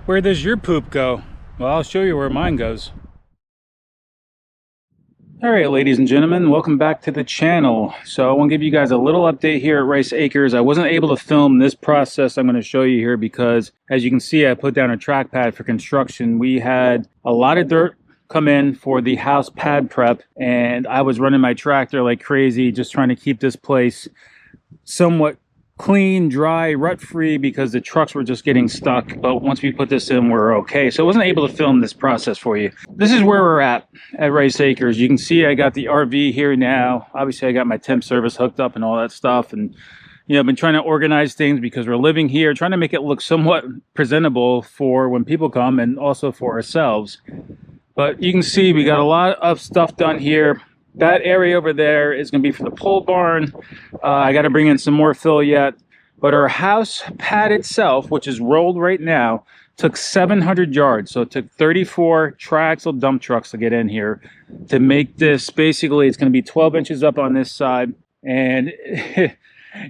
Where does your poop go? Well, I'll show you where mine goes. All right, ladies and gentlemen, welcome back to the channel. So I want to give you guys a little update here at Rice Acres. I wasn't able to film this process I'm going to show you here because, as you can see, I put down a track pad for construction. We had a lot of dirt come in for the house pad prep, and I was running my tractor like crazy, just trying to keep this place somewhat clean, dry, rut-free because the trucks were just getting stuck. But once we put this in, we're okay. So I wasn't able to film this process for you. This is where we're at Rice Acres. You can see I got the RV here now. Obviously, I got my temp service hooked up and all that stuff. And, you know, I've been trying to organize things because we're living here, trying to make it look somewhat presentable for when people come and also for ourselves. But you can see we got a lot of stuff done here. That area over there is going to be for the pole barn. I got to bring in some more fill yet. But our house pad itself, which is rolled right now, took 700 yards. So it took 34 triaxle dump trucks to get in here to make this. Basically, it's going to be 12 inches up on this side. And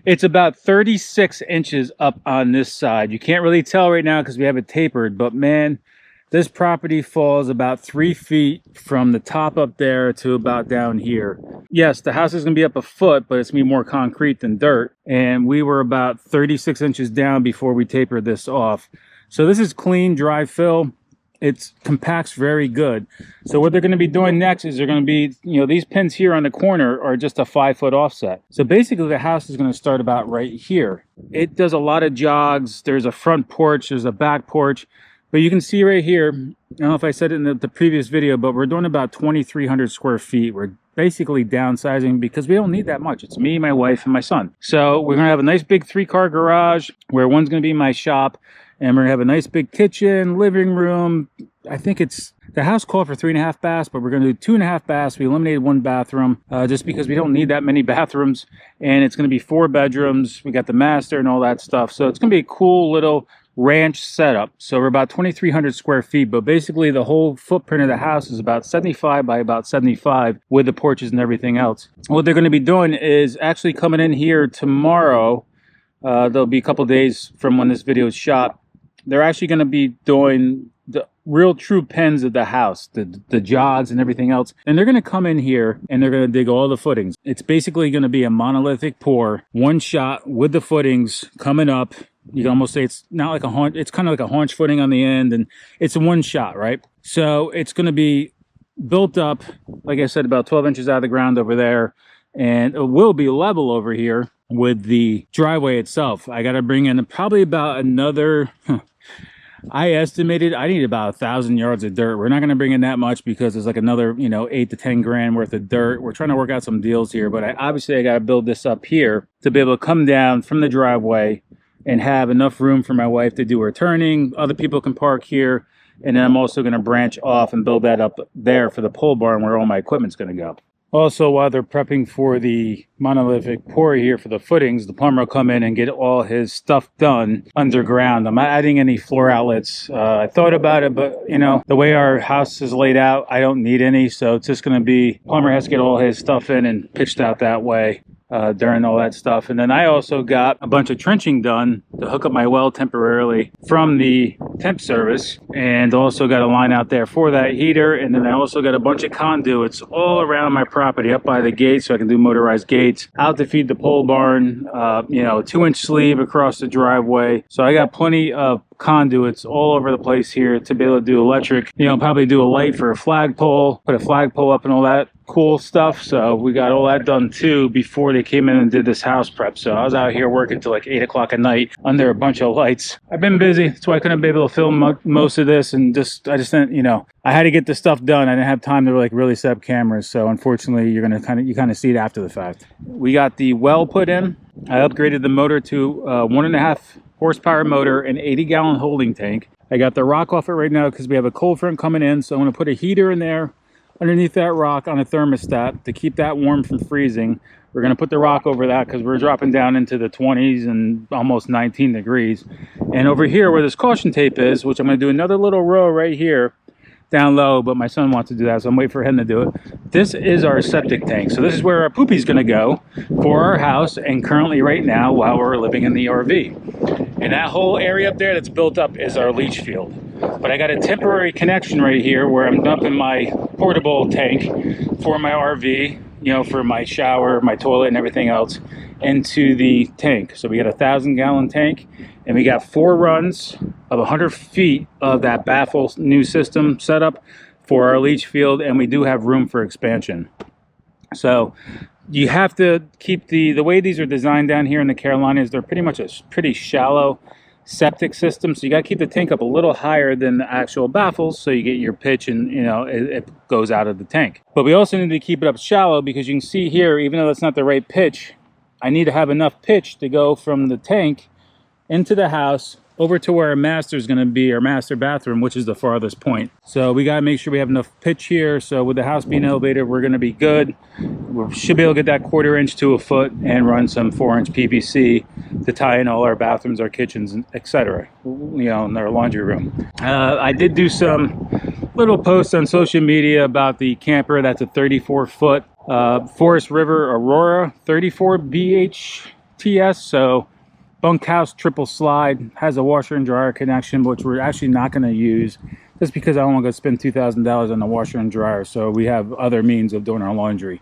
it's about 36 inches up on this side. You can't really tell right now because we have it tapered. But man, this property falls about 3 feet from the top up there to about down here. Yes, the house is going to be up a foot, but it's going to be more concrete than dirt. And we were about 36 inches down before we tapered this off. So this is clean, dry fill. It compacts very good. So what they're going to be doing next is they're going to be, you know, these pins here on the corner are just a 5-foot offset. So basically the house is going to start about right here. It does a lot of jogs. There's a front porch, there's a back porch. But you can see right here, I don't know if I said it in the previous video, but we're doing about 2,300 square feet. We're basically downsizing because we don't need that much. It's me, my wife, and my son. So we're going to have a nice big 3-car garage where one's going to be my shop. And we're going to have a nice big kitchen, living room. I think it's, the house called for 3.5 baths, but we're going to do 2.5 baths. We eliminated 1 bathroom just because we don't need that many bathrooms. And it's going to be 4 bedrooms. We got the master and all that stuff. So it's going to be a cool little ranch setup. So we're about 2,300 square feet, but basically the whole footprint of the house is about 75 by about 75 with the porches and everything else. What they're going to be doing is actually coming in here tomorrow. There'll be a couple days from when this video is shot. They're actually going to be doing the real true pins of the house, the jogs and everything else. And they're going to come in here and they're going to dig all the footings. It's basically going to be a monolithic pour, one shot with the footings coming up. You can almost say it's not like a haunch, it's kind of like a haunch footing on the end, and it's a one shot, right? So it's going to be built up, like I said, about 12 inches out of the ground over there, and it will be level over here with the driveway itself. I got to bring in probably about another, I estimated I need about 1,000 yards of dirt. We're not going to bring in that much because there's like another, you know, 8 to 10 grand worth of dirt. We're trying to work out some deals here, but obviously I got to build this up here to be able to come down from the driveway and have enough room for my wife to do her turning. Other people can park here. And then I'm also going to branch off and build that up there for the pole barn where all my equipment's going to go. Also, while they're prepping for the monolithic pour here for the footings, the plumber will come in and get all his stuff done underground. I'm not adding any floor outlets. I thought about it, but, you know, the way our house is laid out, I don't need any. So it's just going to be, plumber has to get all his stuff in and pitched out that way. During all that stuff. And then I also got a bunch of trenching done to hook up my well temporarily from the temp service, and also got a line out there for that heater. And then I also got a bunch of conduits all around my property up by the gate so I can do motorized gates out to feed the pole barn, you know, 2-inch sleeve across the driveway. So I got plenty of conduits all over the place here to be able to do electric, you know, probably do a light for a flagpole, put a flagpole up and all that cool stuff. So we got all that done too before they came in and did this house prep. So I was out here working till like 8 o'clock at night under a bunch of lights. I've been busy, that's why I couldn't be able to film most of this, and I just didn't, you know, I had to get the stuff done. I didn't have time to like really set up cameras. So unfortunately you kind of see it after the fact. We got the well put in. I upgraded the motor to 1.5 horsepower motor and 80-gallon holding tank. I got the rock off it right now because we have a cold front coming in. So I'm going to put a heater in there underneath that rock on a thermostat to keep that warm from freezing. We're going to put the rock over that because we're dropping down into the 20s and almost 19 degrees. And over here where this caution tape is, which I'm going to do another little row right here down low, but my son wants to do that, so I'm waiting for him to do it. This is our septic tank. So this is where our poopy's going to go for our house and currently right now while we're living in the RV. And that whole area up there that's built up is our leach field. But I got a temporary connection right here where I'm dumping my portable tank for my RV, you know, for my shower, my toilet, and everything else into the tank. So we got a 1,000-gallon tank, and we got 4 runs of 100 feet of that baffle new system set up for our leach field, and we do have room for expansion. So you have to keep the way these are designed down here in the Carolinas. They're pretty much a pretty shallow septic system, so you got to keep the tank up a little higher than the actual baffles so you get your pitch, and you know it goes out of the tank. But we also need to keep it up shallow, because you can see here, even though that's not the right pitch, I need to have enough pitch to go from the tank into the house over to where our master is going to be, our master bathroom, which is the farthest point. So we got to make sure we have enough pitch here. So with the house being elevated, we're going to be good. We should be able to get that 1/4 inch to a foot and run some 4-inch PVC to tie in all our bathrooms, our kitchens, etc. You know, in our laundry room. I did do some little posts on social media about the camper. That's a 34-foot Forest River Aurora 34 BHTS. So bunkhouse triple slide, has a washer and dryer connection, which we're actually not going to use just because I don't want to spend $2,000 on the washer and dryer. So we have other means of doing our laundry.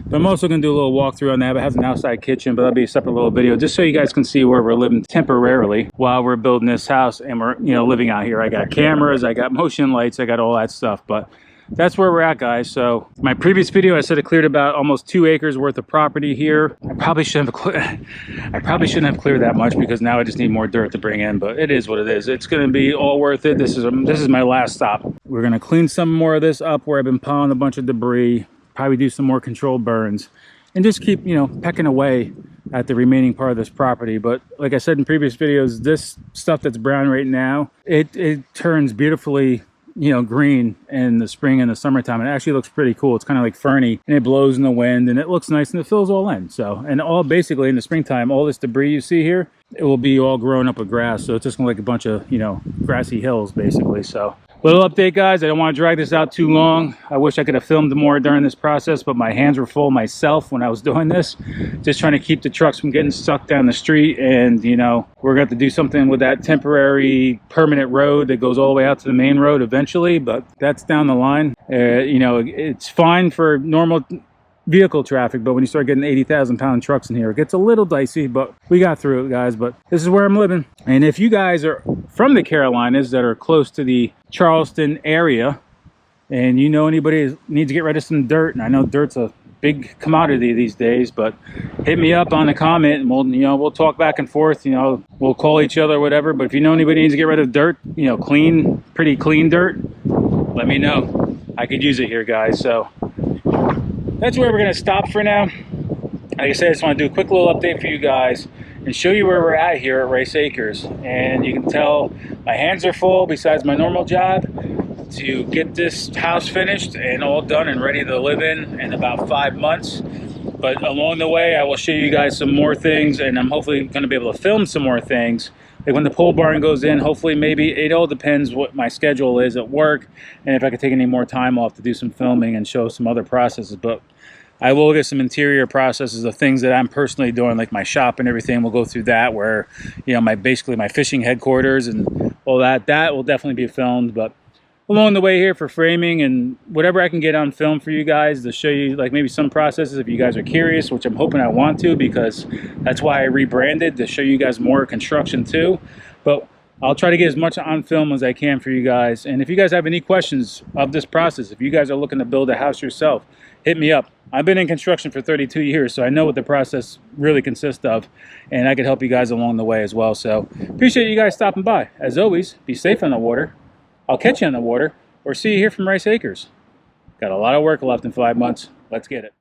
But I'm also going to do a little walkthrough on that. It has an outside kitchen, but that'll be a separate little video just so you guys can see where we're living temporarily while we're building this house and we're, you know, living out here. I got cameras, I got motion lights, I got all that stuff, but that's where we're at, guys. So my previous video, I said it cleared about almost 2 acres worth of property here. I probably shouldn't have cleared that much, because now I just need more dirt to bring in, but it is what it is. It's going to be all worth it. This is my last stop. We're going to clean some more of this up where I've been piling a bunch of debris, probably do some more controlled burns, and just keep, you know, pecking away at the remaining part of this property. But like I said in previous videos, this stuff that's brown right now, it turns beautifully, you know, green in the spring and the summertime. It actually looks pretty cool. It's kind of like ferny, and it blows in the wind, and it looks nice, and it fills all in. So, and all basically in the springtime, all this debris you see here, it will be all grown up with grass. So it's just gonna look like a bunch of, you know, grassy hills basically. So little update, guys. I don't want to drag this out too long. I wish I could have filmed more during this process, but my hands were full myself when I was doing this, just trying to keep the trucks from getting stuck down the street. And you know, we're going to have to do something with that temporary permanent road that goes all the way out to the main road eventually, but that's down the line. You know, it's fine for normal vehicle traffic, but when you start getting 80,000-pound trucks in here, it gets a little dicey, but we got through it, guys. But this is where I'm living. And if you guys are from the Carolinas that are close to the Charleston area, and you know anybody that needs to get rid of some dirt, and I know dirt's a big commodity these days, but hit me up on the comment, and we'll, you know, we'll talk back and forth. You know, we'll call each other, whatever. But if you know anybody needs to get rid of dirt, you know, pretty clean dirt, let me know. I could use it here, guys. So that's where we're going to stop for now. Like I said, I just want to do a quick little update for you guys and show you where we're at here at Rice Acres. And you can tell my hands are full, besides my normal job, to get this house finished and all done and ready to live in about 5 months. But along the way, I will show you guys some more things, and I'm hopefully going to be able to film some more things. Like when the pole barn goes in, hopefully, maybe, it all depends what my schedule is at work and if I could take any more time off to do some filming and show some other processes. But I will get some interior processes of things that I'm personally doing, like my shop and everything. We'll go through that, where, you know, basically my fishing headquarters and all that. That will definitely be filmed. But along the way here for framing and whatever I can get on film for you guys to show you, like maybe some processes if you guys are curious, which I'm hoping I want to, because that's why I rebranded, to show you guys more construction too. But I'll try to get as much on film as I can for you guys. And if you guys have any questions of this process, if you guys are looking to build a house yourself, hit me up. I've been in construction for 32 years, so I know what the process really consists of, and I can help you guys along the way as well. So appreciate you guys stopping by. As always, be safe on the water. I'll catch you on the water, or see you here from Rice Acres. Got a lot of work left in 5 months. Let's get it.